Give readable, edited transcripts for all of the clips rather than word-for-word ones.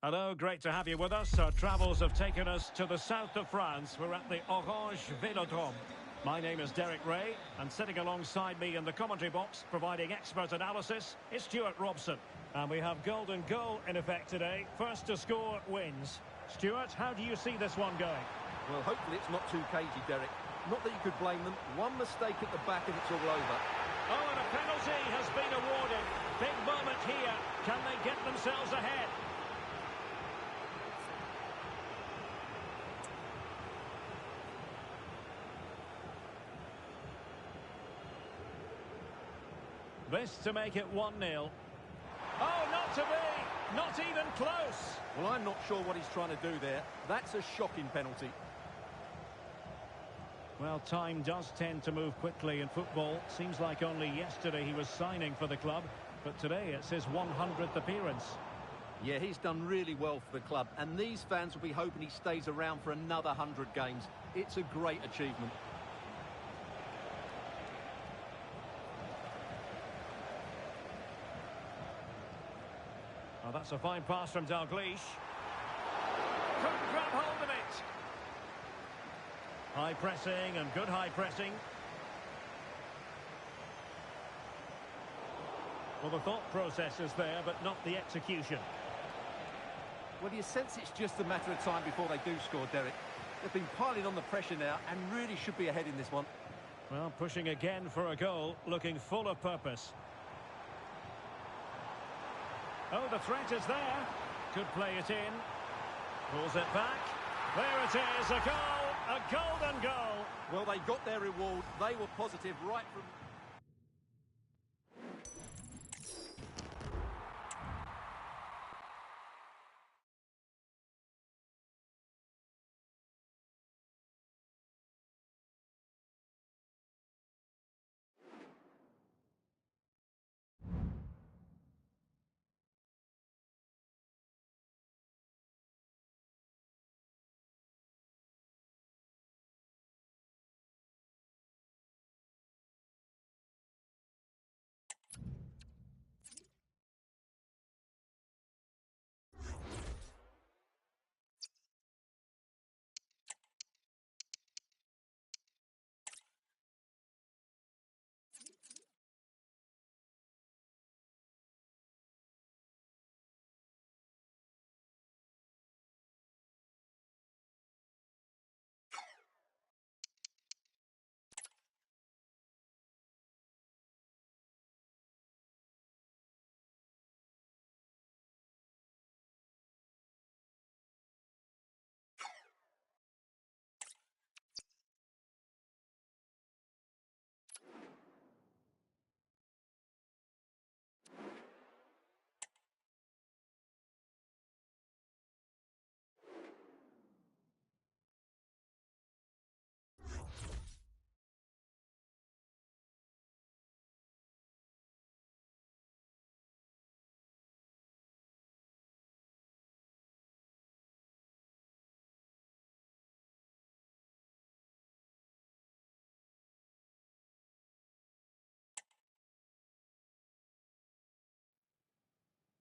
Hello, great to have you with us. Our travels have taken us to the south of France. We're at the Orange Vélodrome. My name is Derek Ray, and sitting alongside me in the commentary box, providing expert analysis, is Stuart Robson. And we have golden goal in effect today. First to score wins. Stuart, how do you see this one going? Well, hopefully it's not too cagey, Derek. Not that you could blame them. One mistake at the back and it's all over. Oh, and a penalty has been awarded. Big moment here. Can they get themselves ahead? This to make it 1-0. Oh, not to be! Not even close! Well, I'm not sure what he's trying to do there. That's a shocking penalty. Well, time does tend to move quickly in football. Seems like only yesterday he was signing for the club, but today it's his 100th appearance. Yeah, he's done really well for the club, and these fans will be hoping he stays around for another 100 games. It's a great achievement. Oh, that's a fine pass from Dalglish. Couldn't grab hold of it. High pressing and good high pressing. Well, the thought process is there, but not the execution. Well, you sense it's just a matter of time before they do score, Derek. They've been piling on the pressure now and really should be ahead in this one. Well, pushing again for a goal, looking full of purpose. Oh, the threat is there. Could play it in. Pulls it back. There it is, a goal, a golden goal. Well, they got their reward. They were positive right from...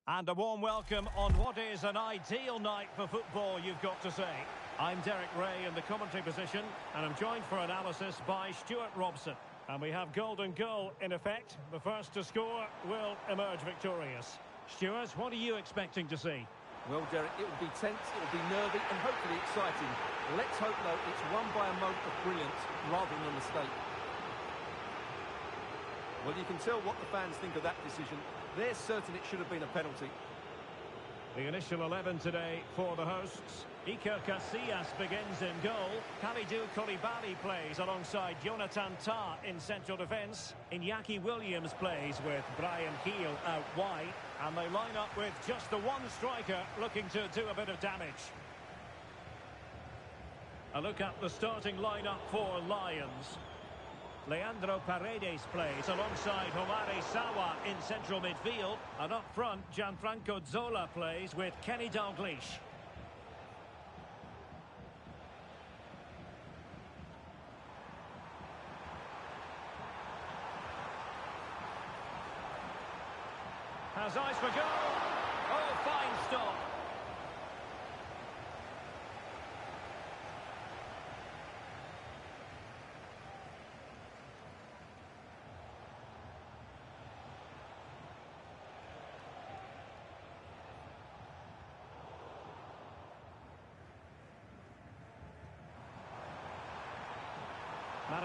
And a warm welcome on what is an ideal night for football, you've got to say. I'm Derek Ray in the commentary position, and I'm joined for analysis by Stuart Robson. And we have golden goal in effect. The first to score will emerge victorious. Stuart, what are you expecting to see? Well, Derek, it will be tense, it will be nervy, and hopefully exciting. Let's hope, though, it's won by a moment of brilliance rather than a mistake. Well, you can tell what the fans think of that decision. They're certain it should have been a penalty. The initial 11 today for the hosts. Iker Casillas begins in goal. Kalidou Koulibaly plays alongside Jonathan Tah in central defence. Iñaki Williams plays with Brahim Keel out wide. And they line up with just the one striker looking to do a bit of damage. A look at the starting lineup for Lions. Leandro Paredes plays alongside Homare Sawa in central midfield. And up front, Gianfranco Zola plays with Kenny Dalglish. Has eyes for goal. Oh, fine stop.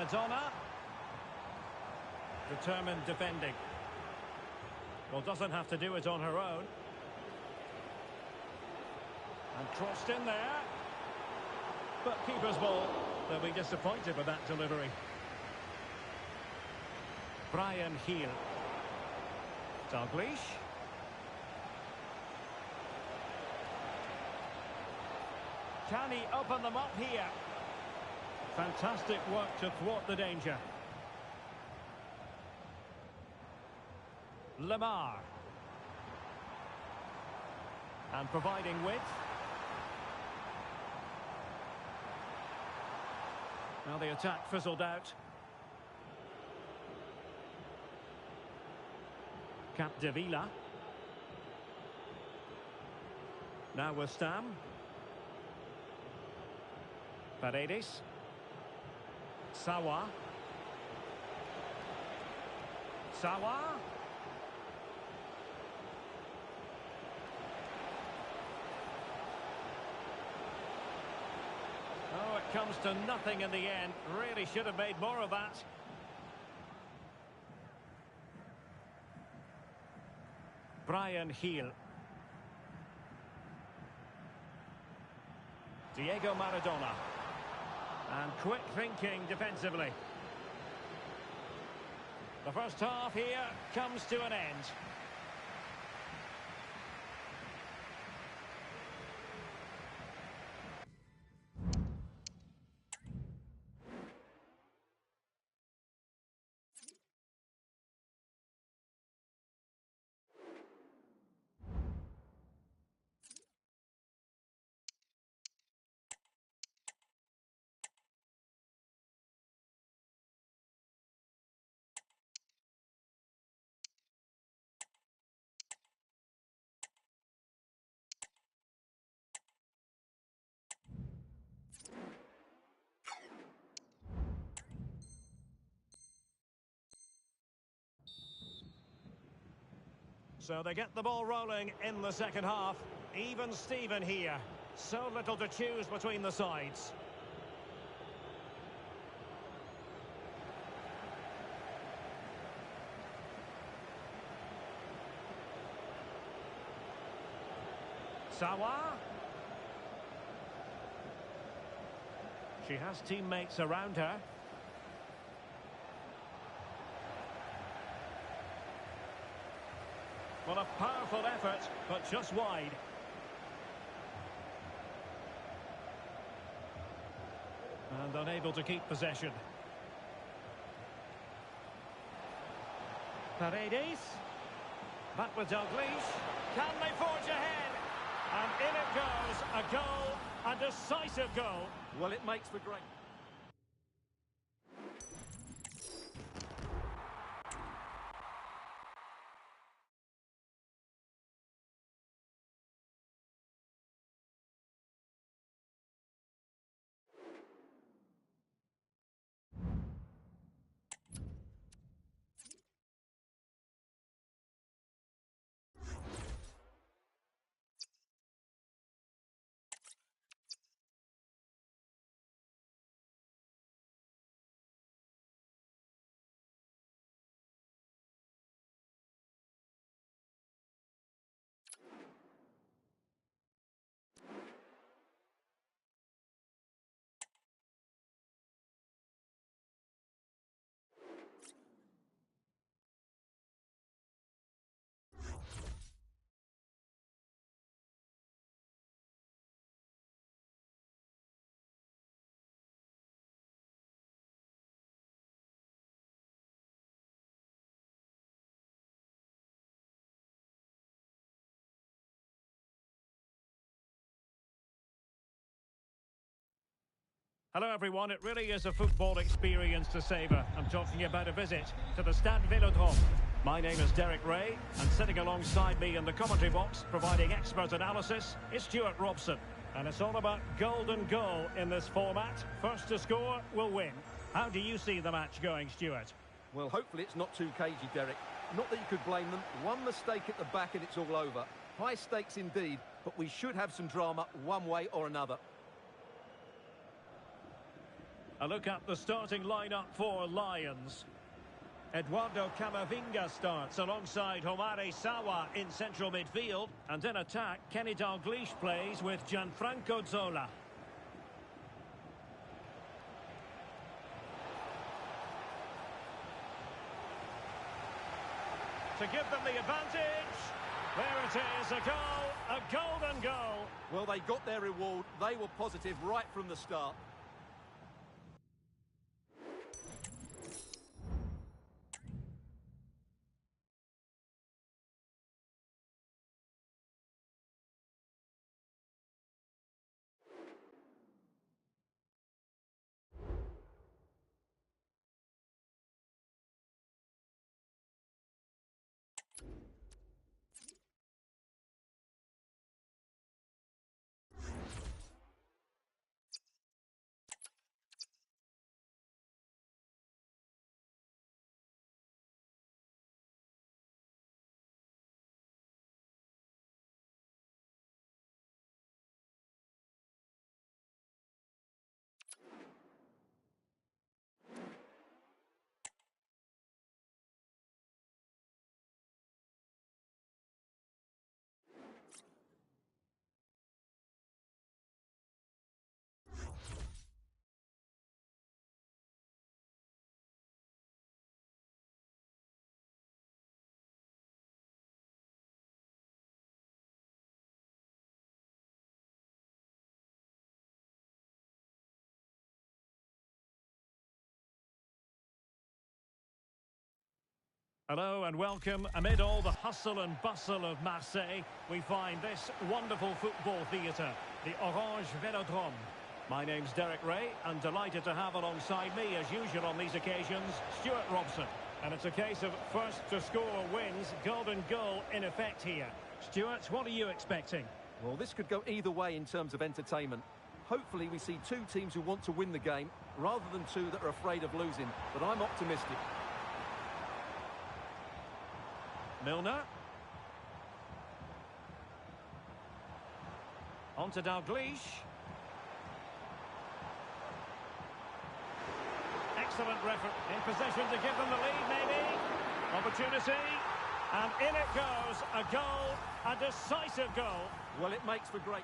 Maradona. Determined defending. Well, doesn't have to do it on her own. And crossed in there. But keeper's ball. They'll be disappointed with that delivery. Brian Heel. Dalglish. Can he open them up here? Fantastic work to thwart the danger. Lemar. And providing width. Now the attack fizzled out. Capdevila. Now with Stam. Paredes. Sawa. Sawa. Oh, it comes to nothing in the end. Really should have made more of that. Brian Heel. Diego Maradona. And quick thinking defensively. The first half here comes to an end. So they get the ball rolling in the second half. Even Steven here. So little to choose between the sides. Sawa. She has teammates around her. Well, a powerful effort, but just wide. And unable to keep possession. Paredes. Back with Dalglish. Can they forge ahead? And in it goes. A goal, a decisive goal. Well, it makes for great... Hello everyone, it really is a football experience to savour. I'm talking about a visit to the Stade Vélodrome. My name is Derek Ray, and sitting alongside me in the commentary box, providing expert analysis, is Stuart Robson. And it's all about golden goal in this format. First to score will win. How do you see the match going, Stuart? Well, hopefully it's not too cagey, Derek. Not that you could blame them. One mistake at the back and it's all over. High stakes indeed, but we should have some drama one way or another. A look at the starting lineup for Lions. Eduardo Camavinga starts alongside Homare Sawa in central midfield. And in attack, Kenny Dalglish plays with Gianfranco Zola. To give them the advantage. There it is, a goal, a golden goal. Well, they got their reward. They were positive right from the start. Hello and welcome. Amid all the hustle and bustle of Marseille, we find this wonderful football theatre, the Orange Velodrome. My name's Derek Ray, and delighted to have alongside me, as usual on these occasions, Stuart Robson. And it's a case of first to score wins, golden goal in effect here. Stuart, what are you expecting? Well, this could go either way in terms of entertainment. Hopefully we see two teams who want to win the game, rather than two that are afraid of losing. But I'm optimistic. Milner. On to Dalglish. Excellent referee. In possession to give them the lead, maybe. Opportunity. And in it goes. A goal. A decisive goal. Well, it makes for great...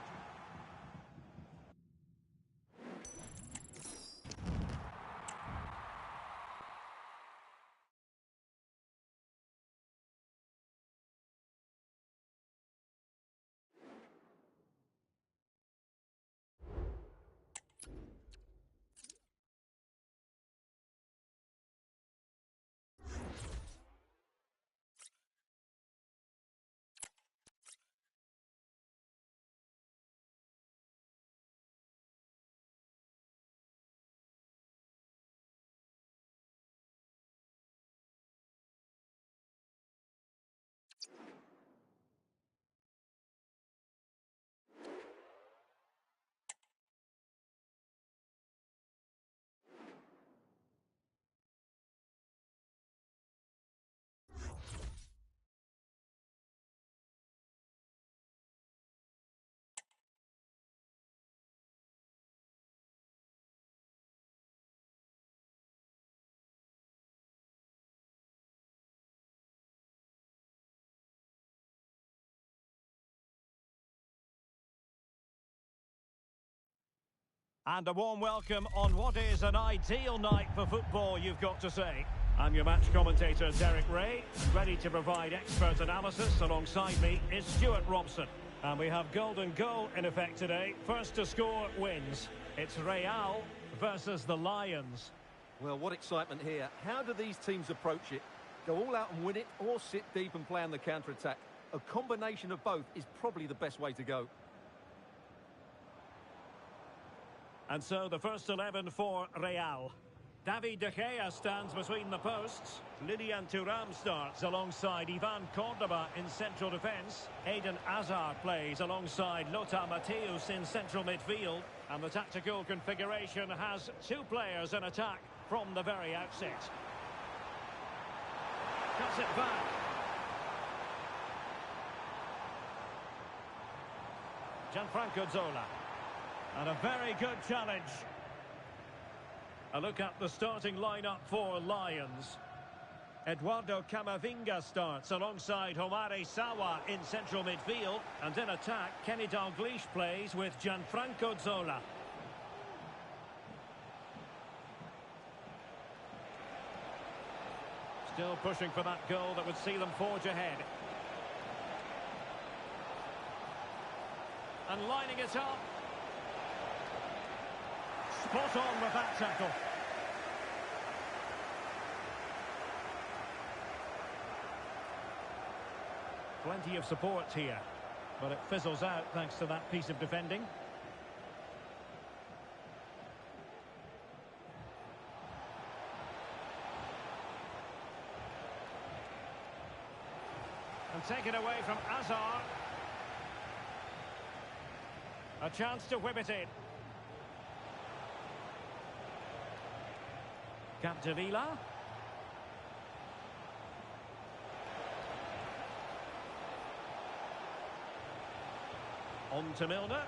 And a warm welcome on what is an ideal night for football, you've got to say. I'm your match commentator, Derek Ray, ready to provide expert analysis. Alongside me is Stuart Robson. And we have golden goal in effect today. First to score wins. It's Real versus the Lions. Well, what excitement here. How do these teams approach it? Go all out and win it, or sit deep and play on the counter-attack? A combination of both is probably the best way to go. And so the first 11 for Real. David De Gea stands between the posts. Lilian Thuram starts alongside Ivan Cordoba in central defence. Eden Hazard plays alongside Lothar Matthäus in central midfield. And the tactical configuration has two players in attack from the very outset. Cuts it back. Gianfranco Zola. And a very good challenge. A look at the starting lineup for Lions. Eduardo Camavinga starts alongside Homare Sawa in central midfield. And in attack, Kenny Dalglish plays with Gianfranco Zola. Still pushing for that goal that would see them forge ahead. And lining it up. Spot on with that tackle. Plenty of support here, but it fizzles out thanks to that piece of defending. And taken away from Azar. A chance to whip it in. Capdevila. On to Milner.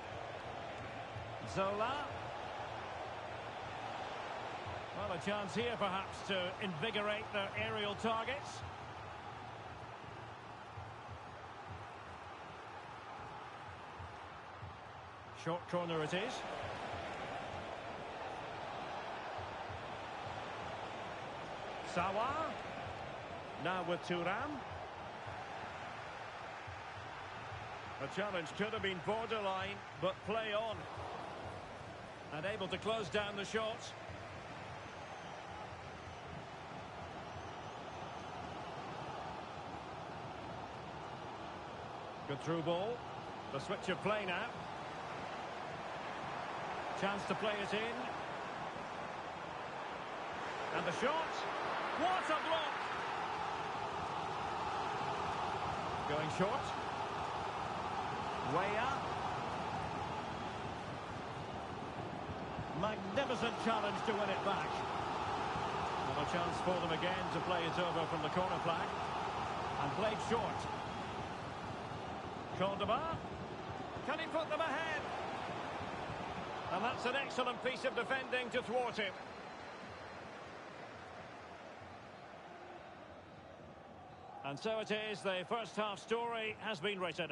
Zola. Well, a chance here perhaps to invigorate their aerial targets. Short corner it is. Sawa. Now with Thuram. The challenge could have been borderline, but play on. And able to close down the shot. Good through ball. The switch of play now. Chance to play it in. And the shot. What a block! Going short. Weah. Magnificent challenge to win it back. And a chance for them again to play it over from the corner flag. And played short. Cordoba. Can he put them ahead? And that's an excellent piece of defending to thwart him. And so it is, the first half story has been written.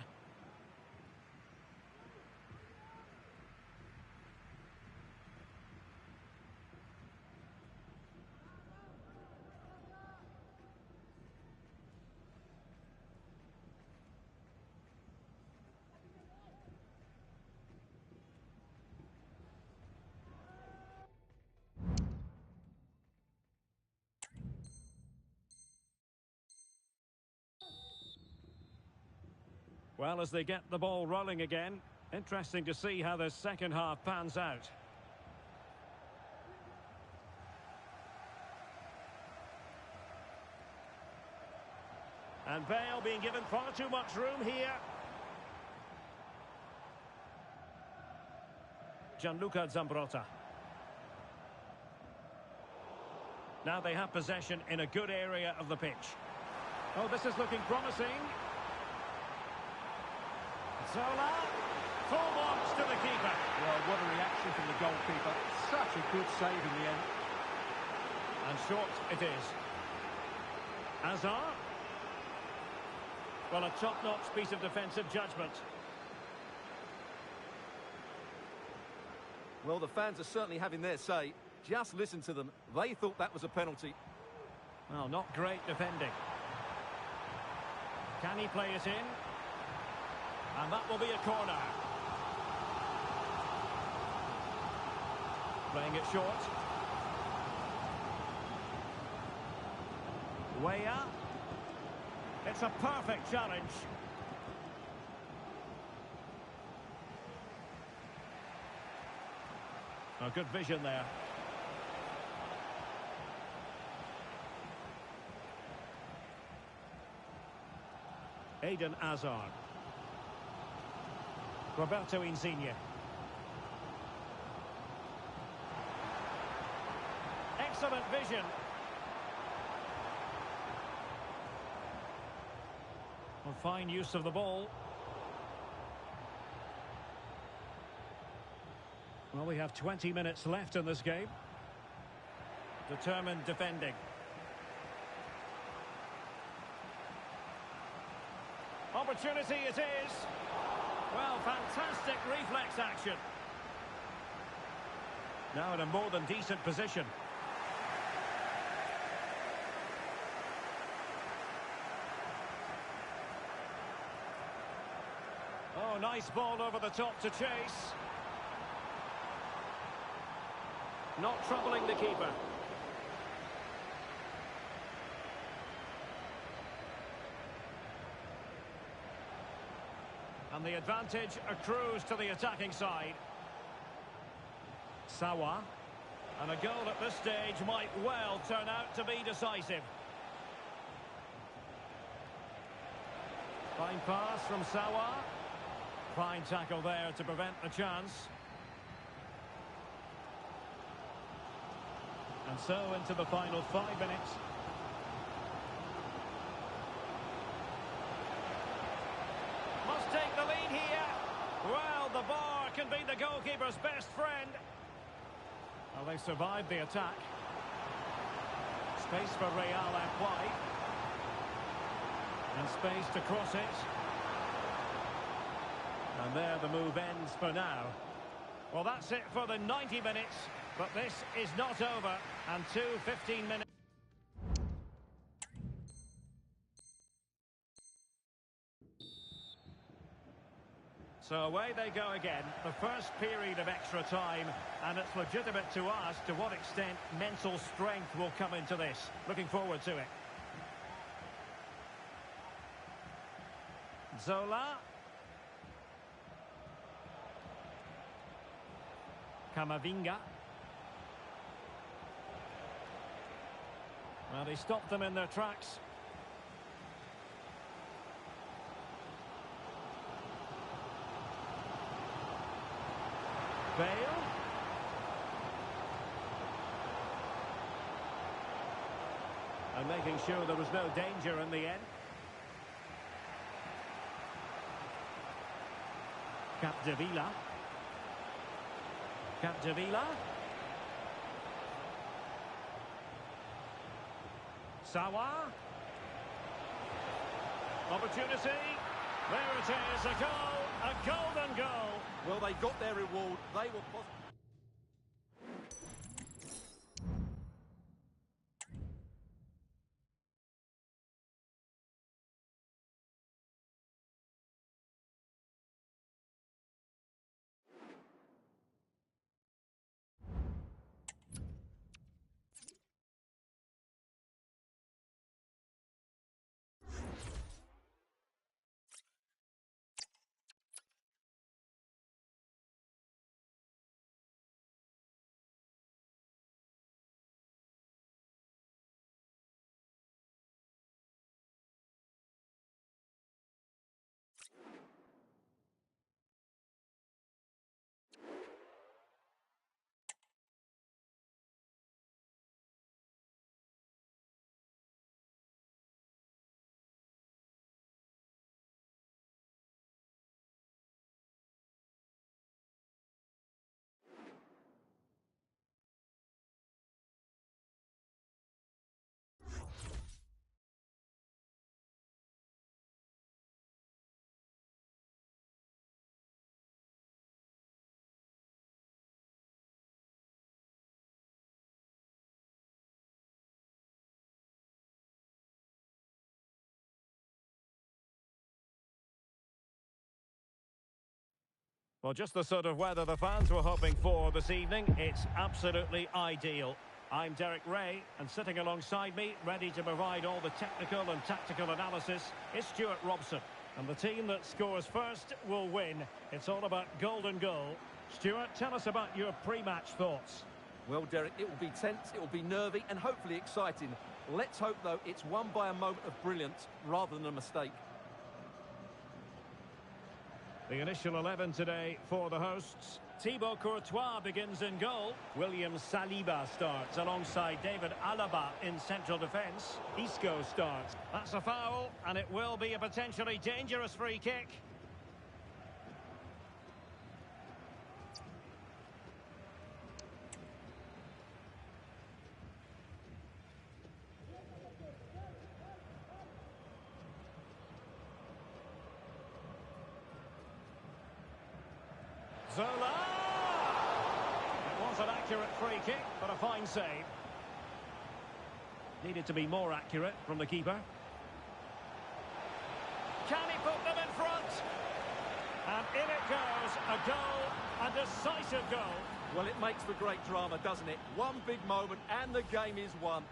Well, as they get the ball rolling again, interesting to see how the second half pans out. And Bale being given far too much room here. Gianluca Zambrotta. Now they have possession in a good area of the pitch. Oh, this is looking promising. Zola, full marks to the keeper. Well, what a reaction from the goalkeeper. Such a good save in the end. And short it is. Azar. Well, a top-notch piece of defensive judgment. Well, the fans are certainly having their say. Just listen to them. They thought that was a penalty. Well, not great defending. Can he play it in? And that will be a corner. Playing it short. Weah. It's a perfect challenge. A good vision there. Eden Hazard. Roberto Insigne. Excellent vision. Well, fine use of the ball. Well, we have 20 minutes left in this game. Determined defending. Opportunity it is. Well, fantastic reflex action. Now in a more than decent position. Oh, nice ball over the top to chase. Not troubling the keeper. And the advantage accrues to the attacking side. Sawa. And a goal at this stage might well turn out to be decisive. Fine pass from Sawa. Fine tackle there to prevent the chance. And so into the final 5 minutes. Must take the lead here. Well, the bar can be the goalkeeper's best friend. Well, they survived the attack. Space for Real out wide. And space to cross it. And there the move ends for now. Well, that's it for the 90 minutes. But this is not over. And 15 minutes. So away they go again. The first period of extra time. And it's legitimate to ask to what extent mental strength will come into this. Looking forward to it. Zola. Camavinga. Well, he stopped them in their tracks. Bale. And making sure there was no danger in the end. Capdevila. Capdevila. Sawa. Opportunity. There it is, a goal, a golden goal. Well, they got their reward. They were positive. Well, just the sort of weather the fans were hoping for this evening. It's absolutely ideal. I'm Derek Ray, and sitting alongside me, ready to provide all the technical and tactical analysis, is Stuart Robson. And the team that scores first will win. It's all about golden goal. Stuart, tell us about your pre-match thoughts. Well, Derek, it will be tense, it will be nervy, and hopefully exciting. Let's hope, though, it's won by a moment of brilliance rather than a mistake. The initial 11 today for the hosts. Thibaut Courtois begins in goal. William Saliba starts alongside David Alaba in central defence. Isco starts. That's a foul, and it will be a potentially dangerous free kick. Zola! It was an accurate free kick, but a fine save. Needed to be more accurate from the keeper. Can he put them in front? And in it goes, a goal, a decisive goal. Well, it makes for great drama, doesn't it? One big moment and the game is won.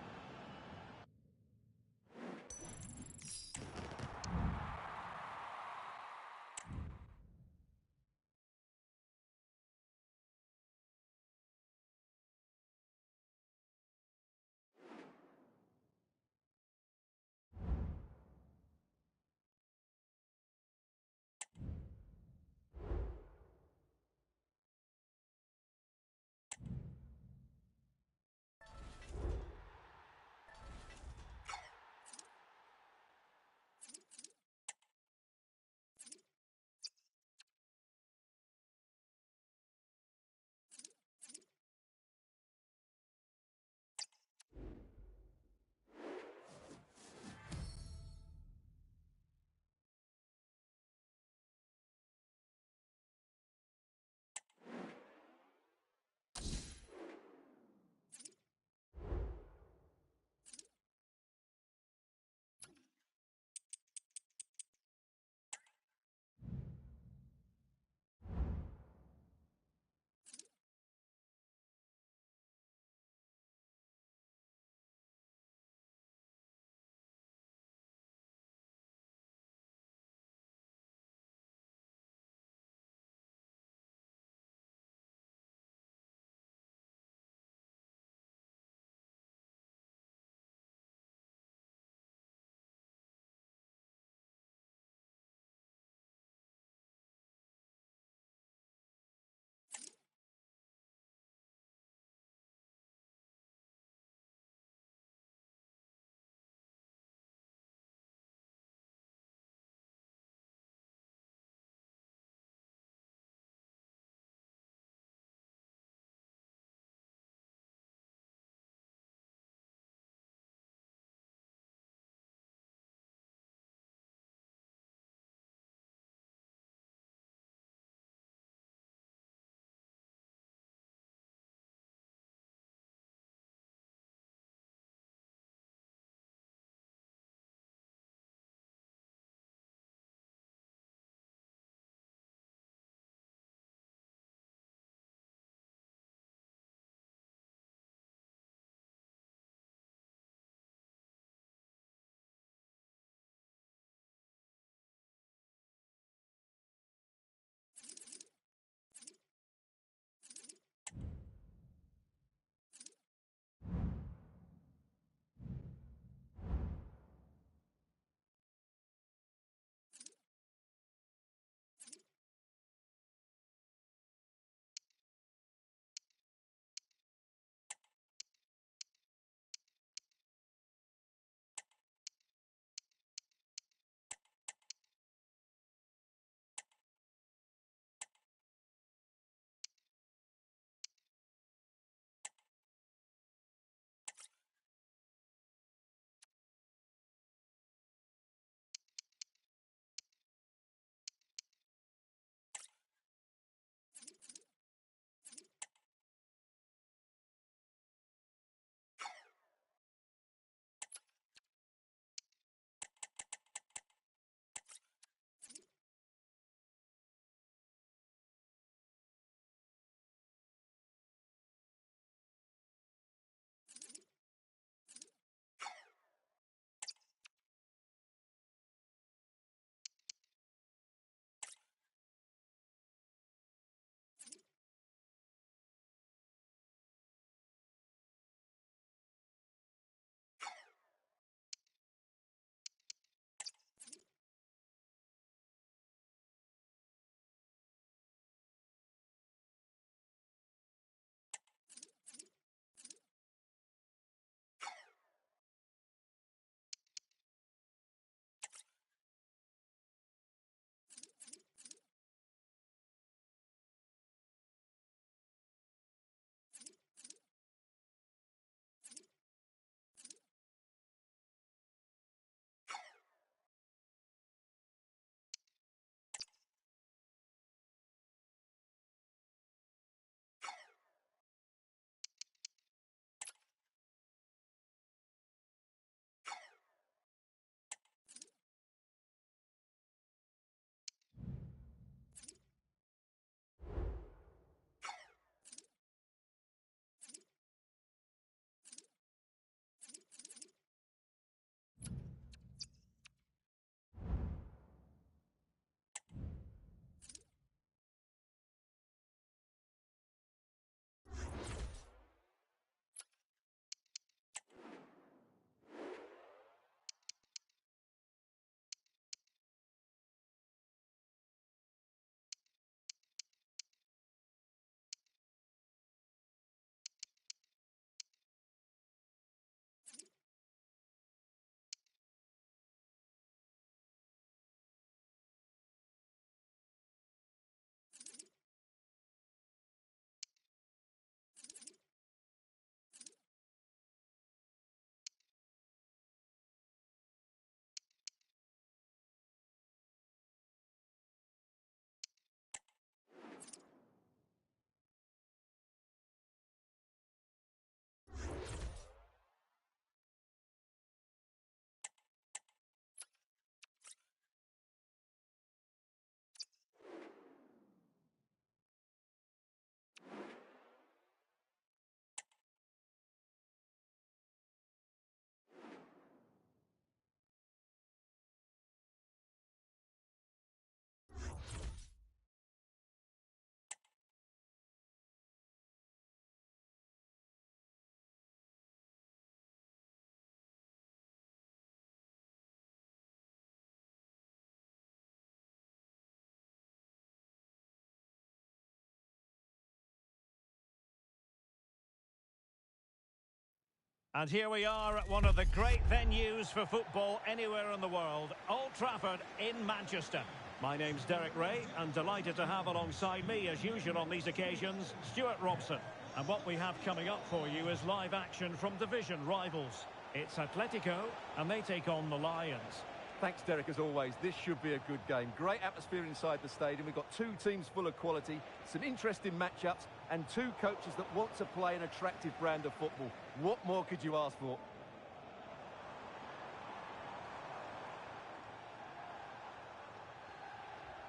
And here we are at one of the great venues for football anywhere in the world, Old Trafford in Manchester. My name's Derek Ray, and delighted to have alongside me, as usual on these occasions, Stuart Robson. And what we have coming up for you is live action from division rivals. It's Atletico, and they take on the Lions. Thanks, Derek, as always. This should be a good game. Great atmosphere inside the stadium. We've got two teams full of quality, some interesting matchups, and two coaches that want to play an attractive brand of football. What more could you ask for?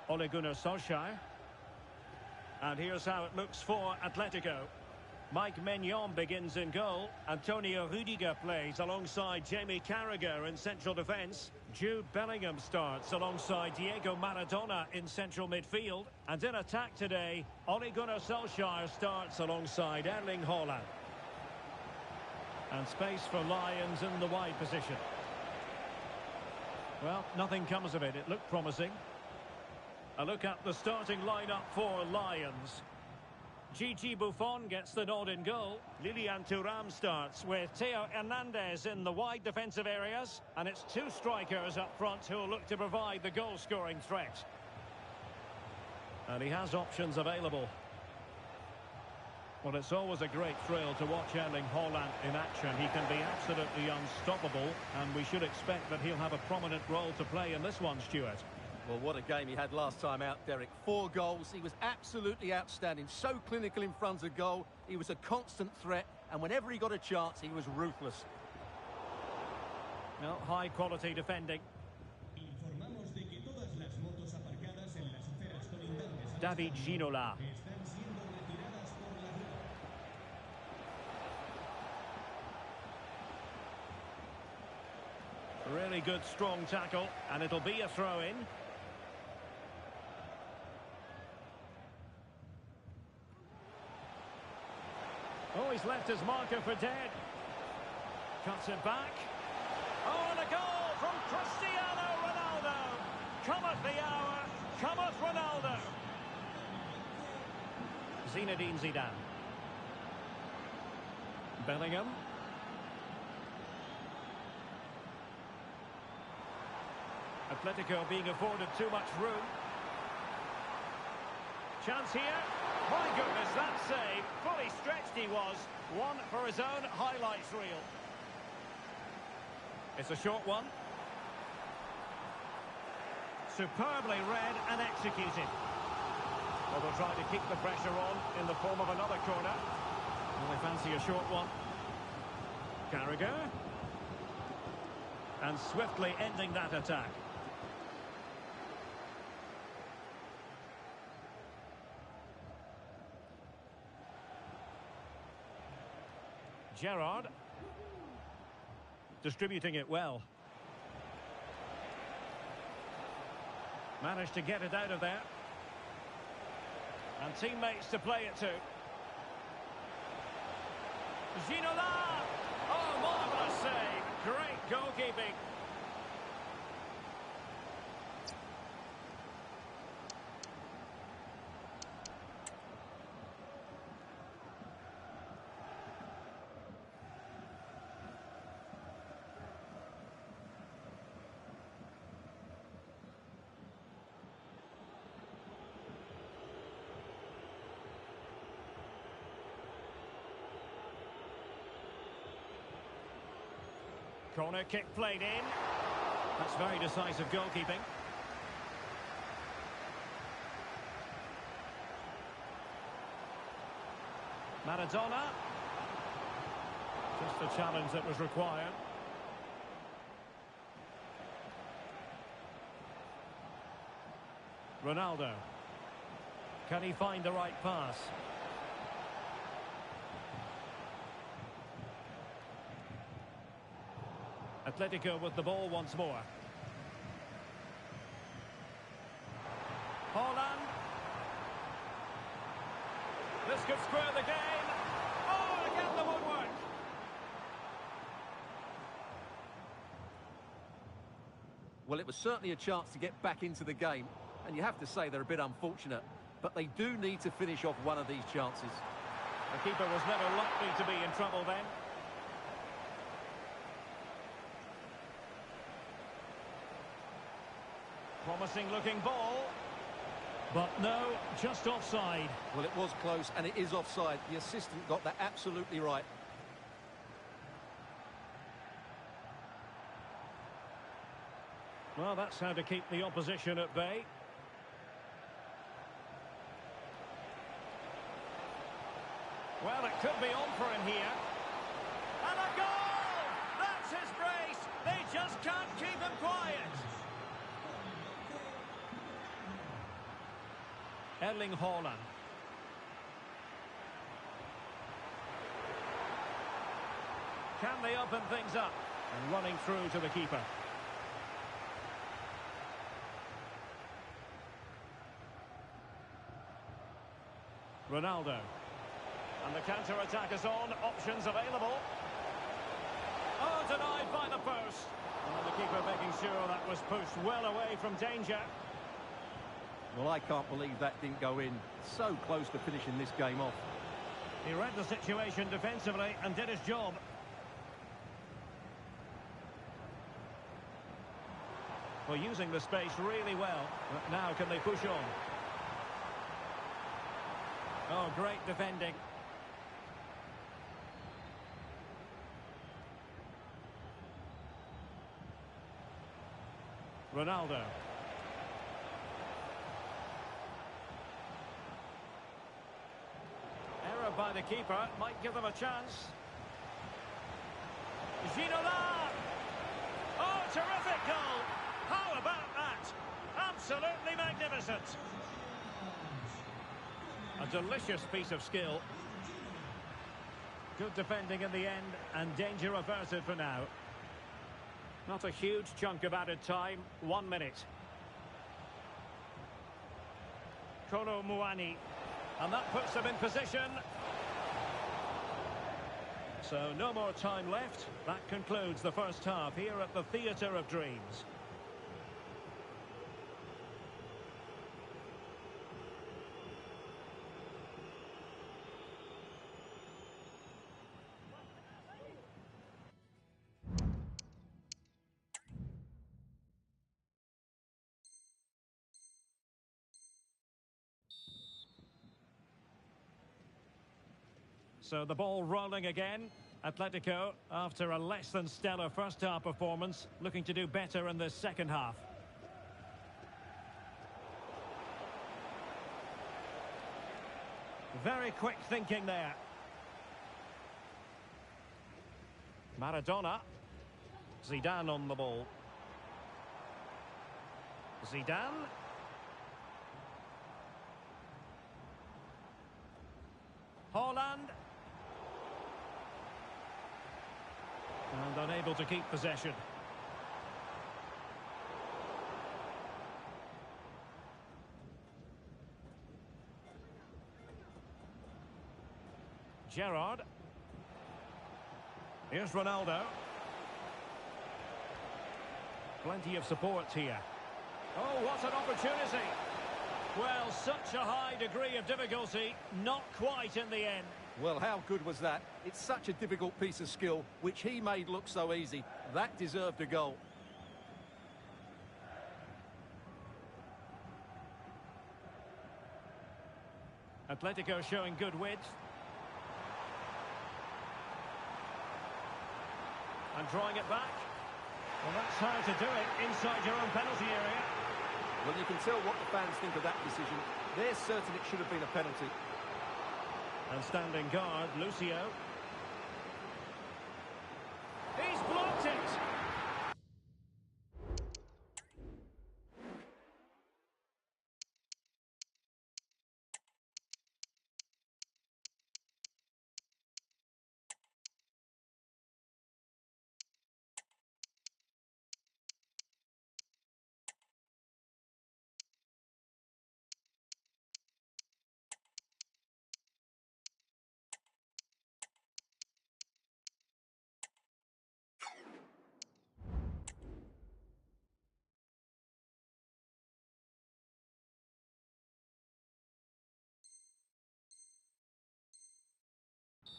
Ole Gunnar Solskjaer. And here's how it looks for Atletico. Mike Maignan begins in goal. Antonio Rudiger plays alongside Jamie Carragher in central defence. Jude Bellingham starts alongside Diego Maradona in central midfield. And in attack today, Ole Gunnar Solskjaer starts alongside Erling Haaland. And space for Lions in the wide position. Well, nothing comes of it. It looked promising. A look at the starting lineup for Lions. Gigi Buffon gets the nod in goal. Lilian Thuram starts with Theo Hernandez in the wide defensive areas. And it's two strikers up front who will look to provide the goal-scoring threat. And he has options available. Well, it's always a great thrill to watch Erling Haaland in action. He can be absolutely unstoppable, and we should expect that he'll have a prominent role to play in this one, Stuart. Well, what a game he had last time out, Derek. 4 goals. He was absolutely outstanding. So clinical in front of goal. He was a constant threat. And whenever he got a chance, he was ruthless. Well, high-quality defending. David Ginola. Really good, strong tackle. And it'll be a throw-in. Oh, he's left his marker for dead. Cuts it back. Oh, and a goal from Cristiano Ronaldo. Cometh the hour. Cometh Ronaldo. Zinedine Zidane. Bellingham. Atletico being afforded too much room. Chance here. My goodness, that save. Fully stretched he was. One for his own highlights reel. It's a short one. Superbly read and executed. Well, they'll try to keep the pressure on in the form of another corner. Well, they fancy a short one. Carragher. And swiftly ending that attack. Gerrard. Distributing it well. Managed to get it out of there. And teammates to play it to. Ginola! Oh, marvellous save. Great goalkeeping. Corner kick played in. That's very decisive goalkeeping. Maradona. Just the challenge that was required. Ronaldo. Can he find the right pass? Atletico with the ball once more. Haaland. This could square the game. Oh, again the woodwork. Well, it was certainly a chance to get back into the game. And you have to say they're a bit unfortunate. But they do need to finish off one of these chances. The keeper was never likely to be in trouble then. Promising looking ball. But no, just offside. Well, it was close, and it is offside. The assistant got that absolutely right. Well, that's how to keep the opposition at bay. Well, it could be on for him here. And a goal! That's his brace! They just can't keep him quiet! Erling Haaland. Can they open things up? And running through to the keeper. Ronaldo. And the counter-attack is on. Options available. Oh, denied by the post. And the keeper making sure that was pushed well away from danger. Well, I can't believe that didn't go in. So close to finishing this game off. He read the situation defensively and did his job. Well, using the space really well. But now can they push on? Oh, great defending. Ronaldo. Error by the keeper might give them a chance. Ginola! Oh, terrific goal! How about that? Absolutely magnificent. A delicious piece of skill. Good defending in the end, and danger averted for now. Not a huge chunk of added time, 1 minute. Kolo Muani. And that puts them in position. So no more time left. That concludes the first half here at the Theatre of Dreams. So the ball rolling again. Atletico, after a less than stellar first half performance, looking to do better in the second half. Very quick thinking there. Maradona. Zidane on the ball. Zidane. Haaland. And unable to keep possession. Gerrard. Here's Ronaldo. Plenty of support here. Oh, what an opportunity. Well, such a high degree of difficulty, not quite in the end. Well, how good was that? It's such a difficult piece of skill, which he made look so easy. That deserved a goal. Atletico showing good width. And drawing it back. Well, that's how to do it inside your own penalty area. Well, you can tell what the fans think of that decision. They're certain it should have been a penalty. And standing guard, Lucio. He's blocked it!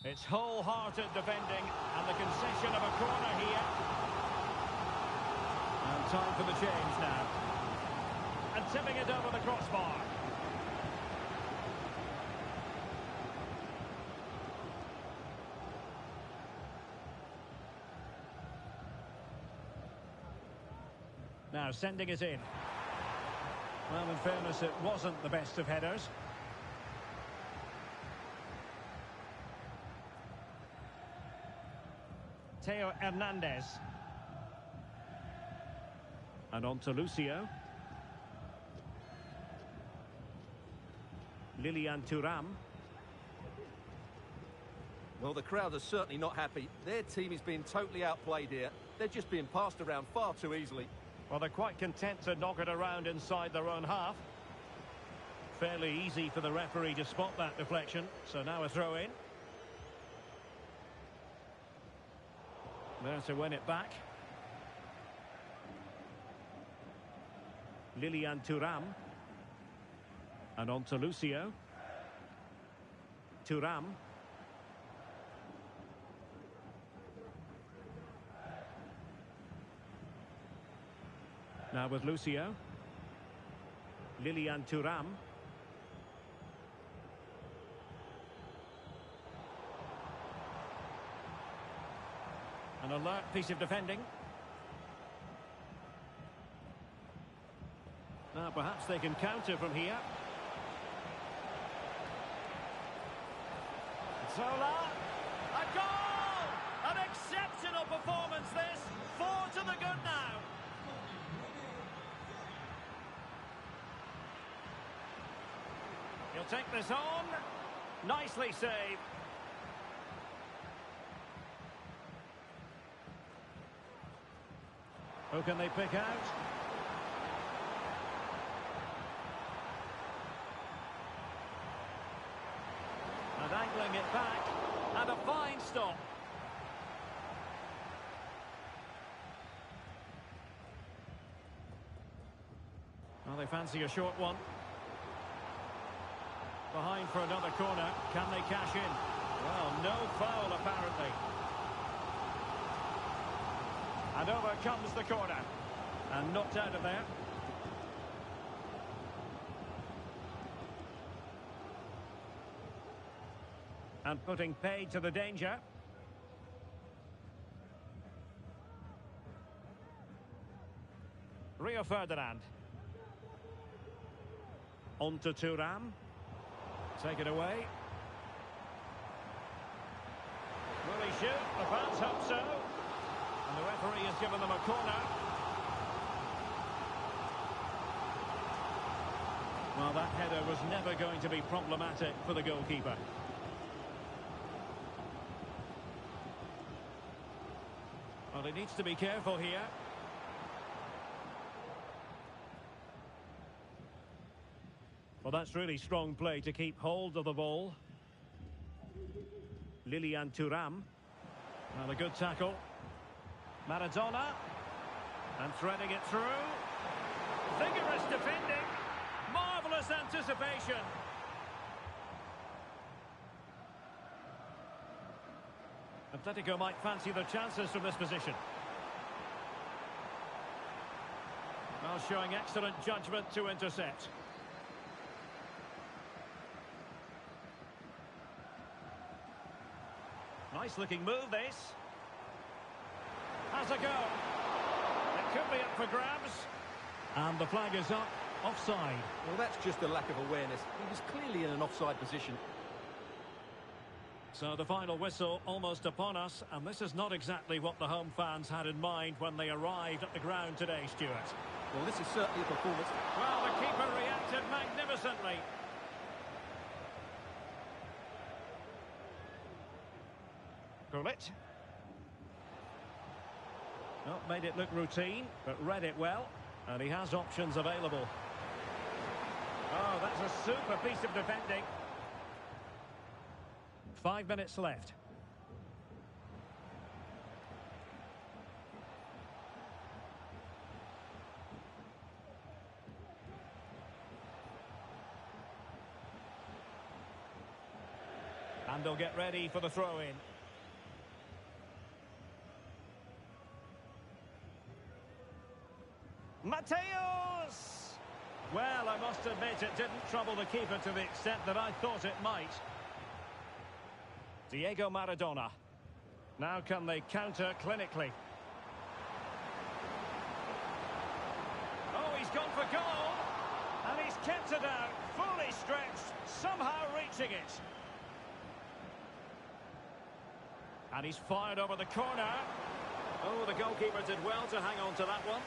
It's wholehearted defending and the concession of a corner here. And time for the change now. tipping it over the crossbar. Now sending it in. Well, in fairness, it wasn't the best of headers. Theo Hernandez. And on to Lucio. Lilian Thuram. Well, the crowd are certainly not happy. Their team is being totally outplayed here. They're just being passed around far too easily. Well, they're quite content to knock it around inside their own half. Fairly easy for the referee to spot that deflection. So now a throw in. There to win it back. Lilian Thuram. And on to Lucio. Thuram. Now with Lucio. Lilian Thuram. An alert piece of defending. Now perhaps they can counter from here. Zola. A goal! An exceptional performance this. 4 to the good now. He'll take this on. Nicely saved. Who can they pick out? And angling it back. And a fine stop. Well, they fancy a short one. Behind for another corner. Can they cash in? Well, no foul apparently. And over comes the corner. And knocked out of there. And putting paid to the danger. Rio Ferdinand. On to Thuram. Take it away. Will he shoot? The fans hope so. And the referee has given them a corner. Well, that header was never going to be problematic for the goalkeeper. Well, he needs to be careful here. Well, that's really strong play to keep hold of the ball. Lilian Thuram. Well, a good tackle. Maradona. And threading it through. Vigorous defending. Marvellous anticipation. Atletico might fancy their chances from this position. Well, showing excellent judgment to intercept. Nice looking move this. Has a go. It could be up for grabs. And the flag is up. Offside. Well, that's just a lack of awareness. He was clearly in an offside position. So the final whistle almost upon us, and this is not exactly what the home fans had in mind when they arrived at the ground today, Stuart. Well, this is certainly a performance. Well, the keeper reacted magnificently. Gullit. Well, made it look routine, but read it well, and he has options available. Oh, that's a super piece of defending. 5 minutes left. And they'll get ready for the throw-in. Mateos! Well, I must admit it didn't trouble the keeper to the extent that I thought it might. Diego Maradona. Now can they counter clinically? Oh, he's gone for goal. And he's kept it out, fully stretched, somehow reaching it. And he's fired over the corner. Oh, the goalkeeper did well to hang on to that one.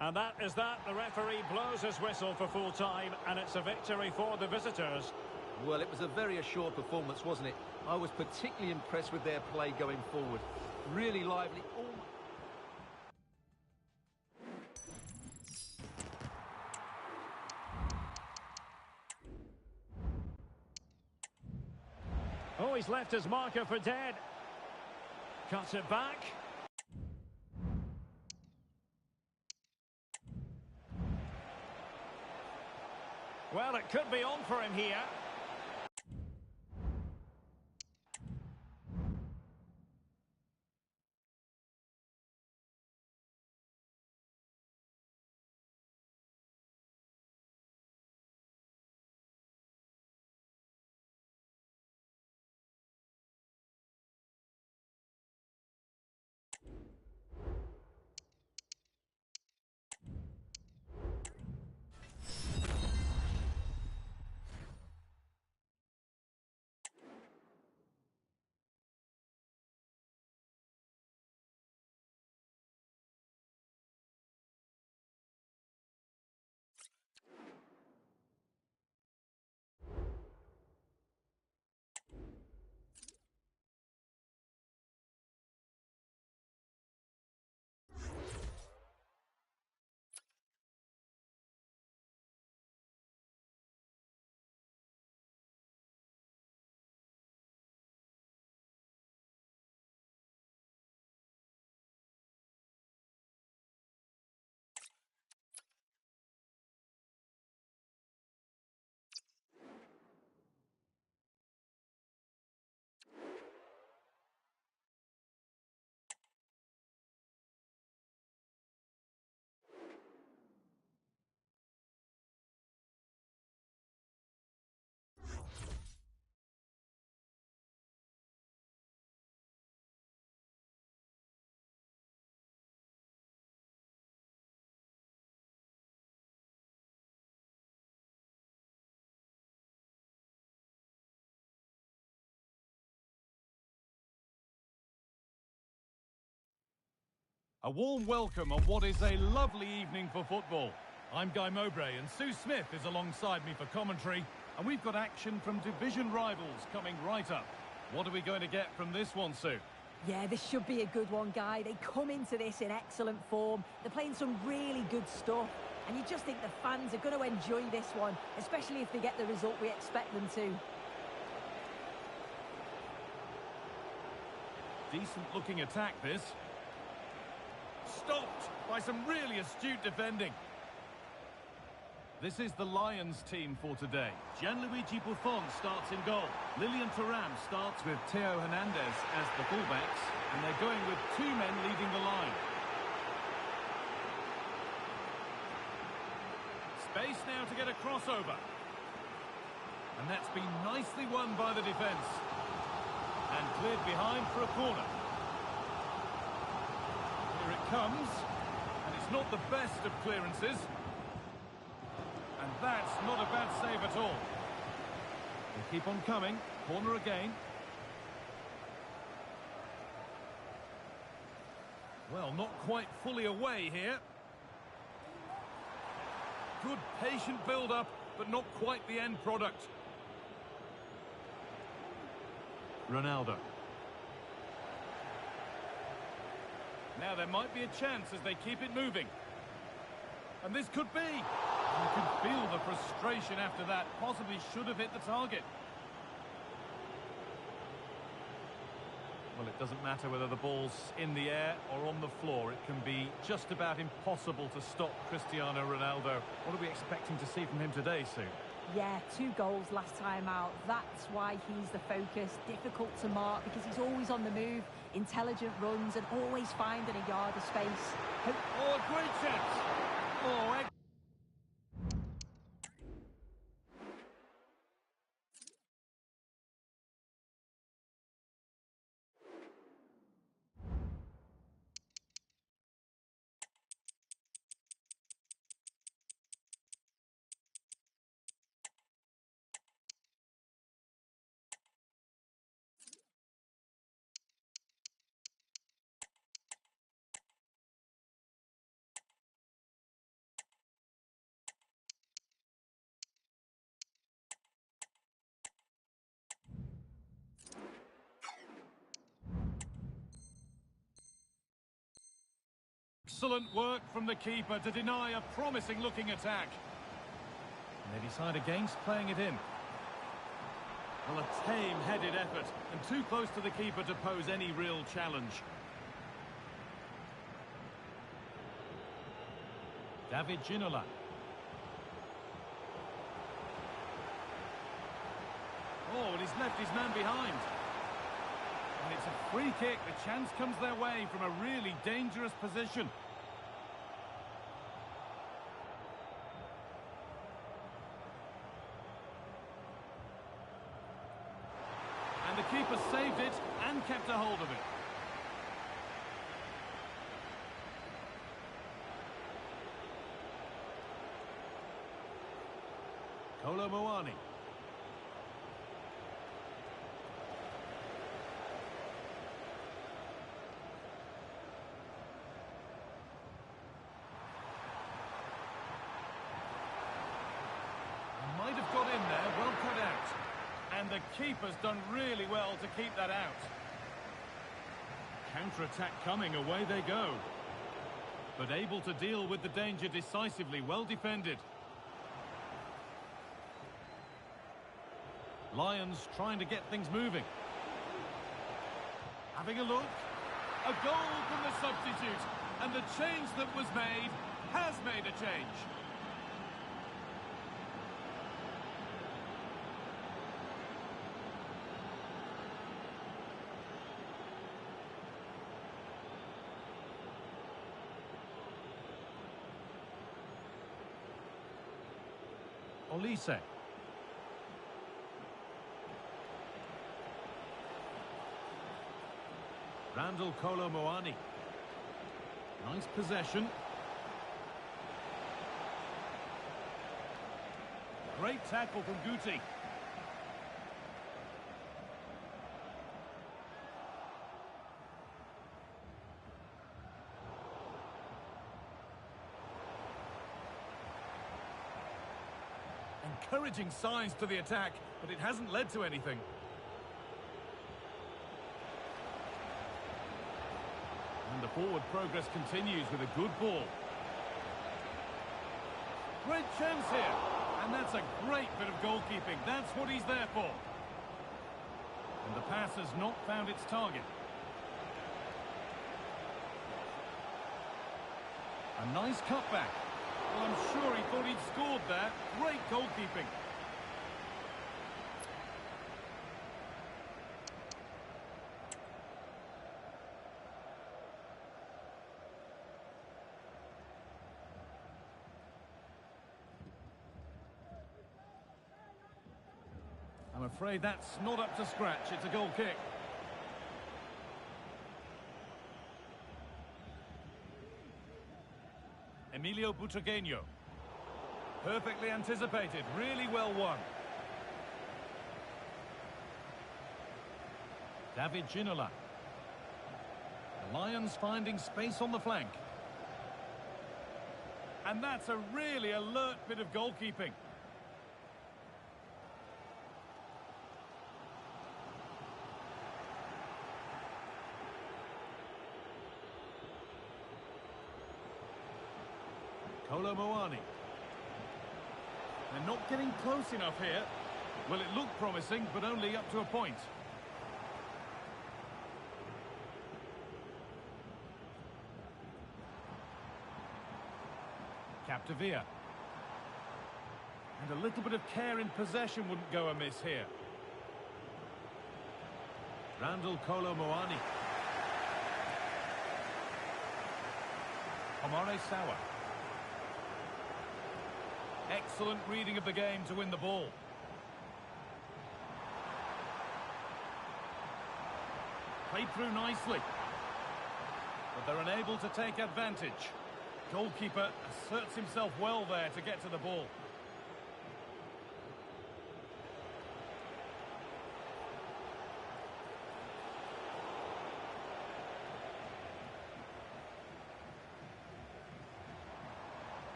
And that is that. The referee blows his whistle for full time, and it's a victory for the visitors. Well, it was a very assured performance, wasn't it? I was particularly impressed with their play going forward. Really lively. Oh, he's left his marker for dead. Cuts it back. Well, it could be on for him here. A warm welcome on what is a lovely evening for football. I'm Guy Mowbray and Sue Smith is alongside me for commentary, and we've got action from division rivals coming right up. What are we going to get from this one, Sue? Yeah, this should be a good one, Guy. They come into this in excellent form. They're playing some really good stuff, and you just think the fans are going to enjoy this one, especially if they get the result we expect them to. Decent looking attack, this. Stopped by some really astute defending. This is the Lions team for today. Gianluigi Buffon starts in goal. Lilian Thuram starts with Theo Hernandez as the fullbacks, and they're going with two men leading the line. Space now to get a crossover. And that's been nicely won by the defence. And cleared behind for a corner. Here it comes. And it's not the best of clearances. And that's not a bad save at all. They keep on coming. Corner again. Well, not quite fully away here. Good patient build-up, but not quite the end product. Ronaldo. Now there might be a chance as they keep it moving. And this could be. You can feel the frustration after that. Possibly should have hit the target. Well, it doesn't matter whether the ball's in the air or on the floor. It can be just about impossible to stop Cristiano Ronaldo. What are we expecting to see from him today, Sue? Yeah, 2 goals last time out. That's why he's the focus. Difficult to mark because he's always on the move, intelligent runs and always finding a yard of space. Oh, a great chance! Oh, excellent work from the keeper to deny a promising-looking attack. And they decide against playing it in. Well, a tame-headed effort, and too close to the keeper to pose any real challenge. David Ginola. Oh, and he's left his man behind. And it's a free kick. The chance comes their way from a really dangerous position. And the keeper saved it and kept a hold of it. Kolo Muani. Might have got in there, well cut out. And the keeper's done really well to keep that out. Counter-attack coming, away they go. But able to deal with the danger decisively, well defended. Lions trying to get things moving. Having a look. A goal from the substitute. And the change that was made has made a change. Olise. Randall Kolo Muani. Nice possession. Great tackle from Guti. Encouraging signs to the attack, but it hasn't led to anything. And the forward progress continues with a good ball. Great chance here. And that's a great bit of goalkeeping. That's what he's there for. And the pass has not found its target. A nice cutback. Well, I'm sure he thought he'd scored there. Great goalkeeping. I'm afraid that's not up to scratch. It's a goal kick. Emilio Butragueño. Perfectly anticipated, really well won. David Ginola. The Lions finding space on the flank. And that's a really alert bit of goalkeeping. Kolo Muani. They're not getting close enough here. Well, it looked promising, but only up to a point. Capdevia. And a little bit of care in possession wouldn't go amiss here. Randall Kolo Muani. Omare Sawa. Excellent reading of the game to win the ball. Played through nicely. But they're unable to take advantage. Goalkeeper asserts himself well there to get to the ball.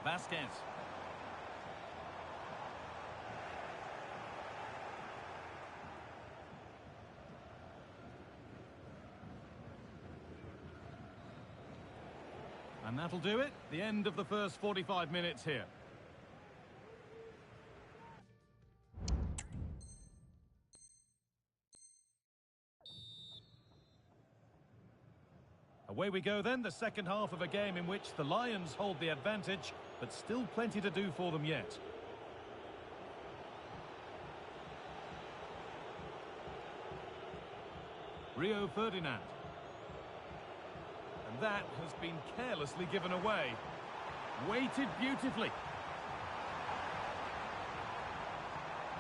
Vasquez. And that'll do it. The end of the first 45 minutes here. Away we go then, the second half of a game in which the Lions hold the advantage, but still plenty to do for them yet. Rio Ferdinand. And that has been carelessly given away. Weighted beautifully.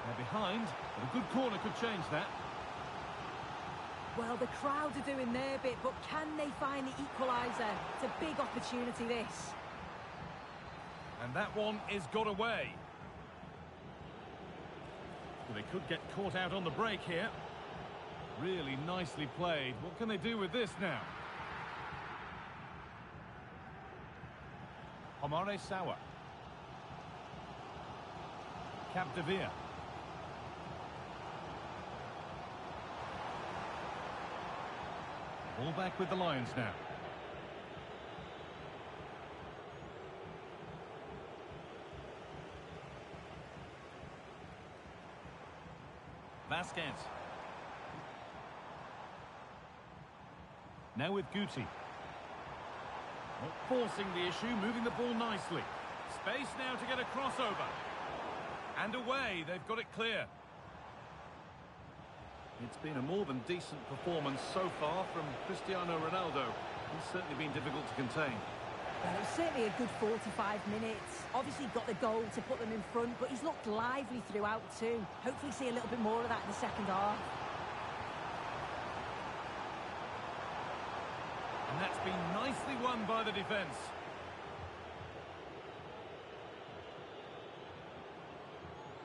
They're behind, but a good corner could change that. Well, the crowd are doing their bit, but can they find the equaliser? It's a big opportunity, this. And that one is got away. Well, they could get caught out on the break here. Really nicely played. What can they do with this now? Omare Sawa. Capdevere. All back with the Lions now. Vasquez. Now with Guti. Not forcing the issue, moving the ball nicely. Space now to get a crossover. And away, they've got it clear. It's been a more than decent performance so far from Cristiano Ronaldo. He's certainly been difficult to contain. Well, it was certainly a good 45 minutes. Obviously got the goal to put them in front, but he's looked lively throughout too. Hopefully see a little bit more of that in the second half. And that's been nicely won by the defence.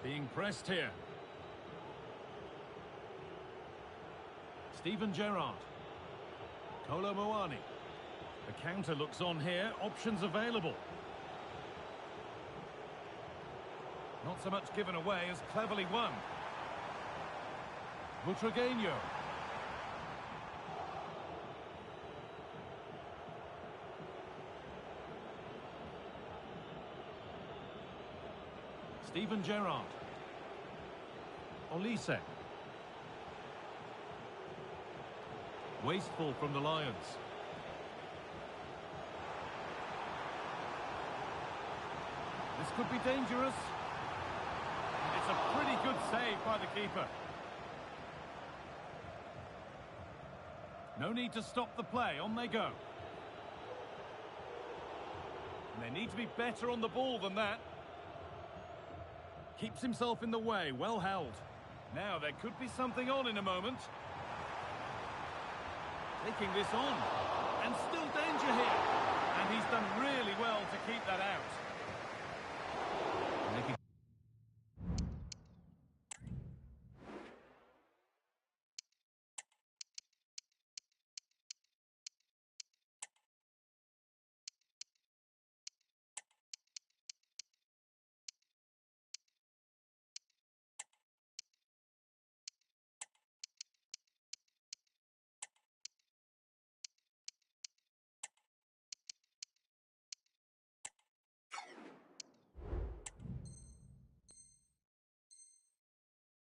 Being pressed here. Steven Gerrard. Kolo Muani. The counter looks on here. Options available. Not so much given away as cleverly won. Butragueño. Steven Gerrard. Olise. Wasteful from the Lions. This could be dangerous. It's a pretty good save by the keeper. No need to stop the play. On they go. And they need to be better on the ball than that. Keeps himself in the way. Well held. Now there could be something on in a moment. Taking this on. And still danger here. And he's done really well to keep that out.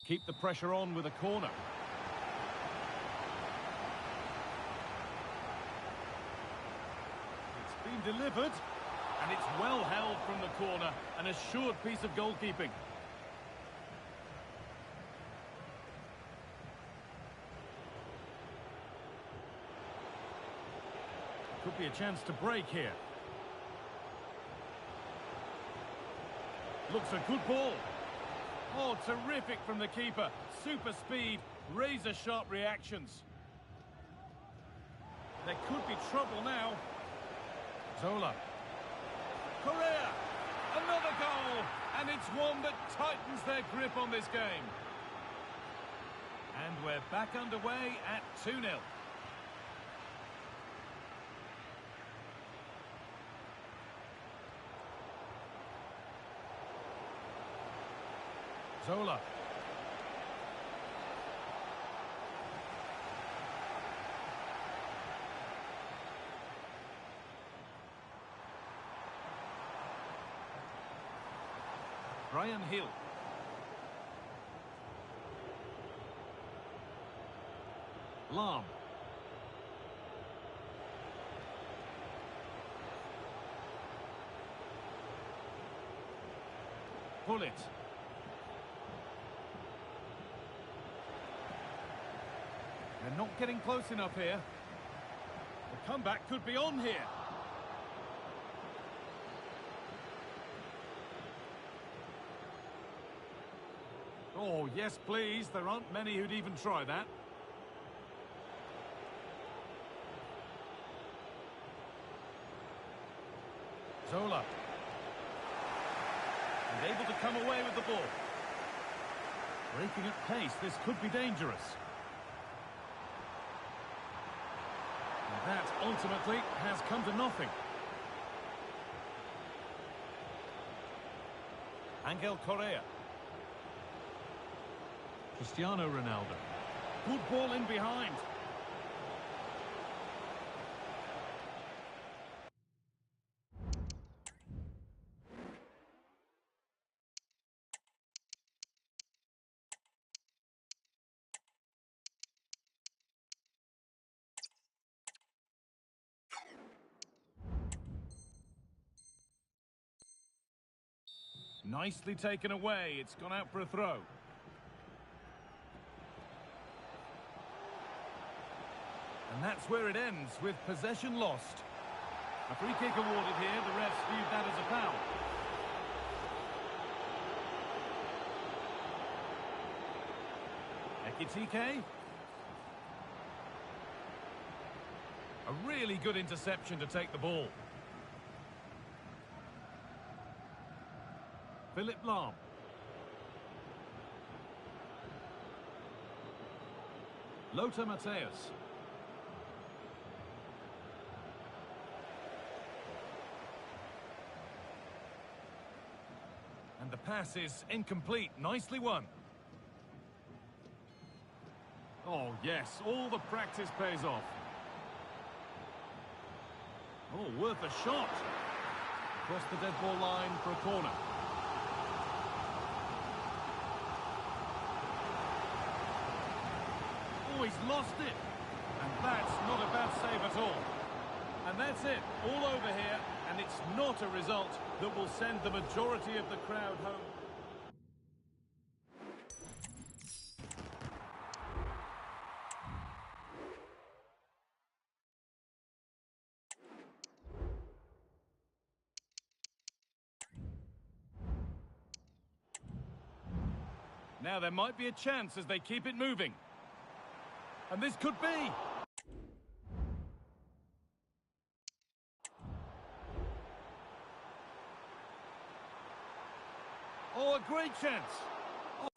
Keep the pressure on with a corner. It's been delivered. And it's well held from the corner, an assured piece of goalkeeping. Could be a chance to break here. Looks a good ball. Oh, terrific from the keeper. Super speed, razor-sharp reactions. There could be trouble now. Zola. Correa. Another goal. And it's one that tightens their grip on this game. And we're back underway at 2-0. Zola. Brian Hill. Lam. Pull it. They're not getting close enough here. The comeback could be on here. Oh, yes, please. There aren't many who'd even try that. Zola. And able to come away with the ball. Breaking at pace, this could be dangerous. And that ultimately has come to nothing. Angel Correa. Cristiano Ronaldo. Good ball in behind. Nicely taken away. It's gone out for a throw. And that's where it ends, with possession lost. A free kick awarded here. The refs viewed that as a foul. Ekitike. A really good interception to take the ball. Philip Lahm. Lothar Matthäus. And the pass is incomplete. Nicely won. Oh, yes. All the practice pays off. Oh, worth a shot. Across the dead ball line for a corner. Oh, he's lost it. And that's not a bad save at all. And that's it. All over here. And it's not a result that will send the majority of the crowd home. Now there might be a chance as they keep it moving. And this could be. Oh, a great chance. Oh.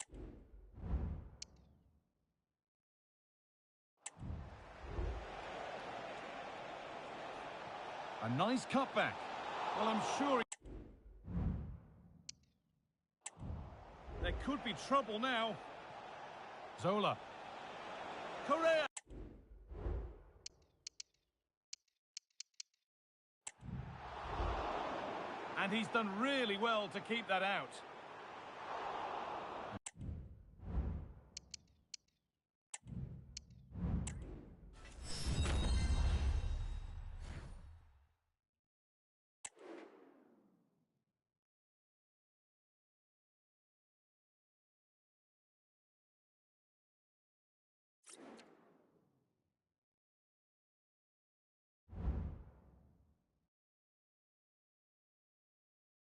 A nice cutback. Well, I'm sure there could be trouble now. Zola. Correa. And he's done really well to keep that out.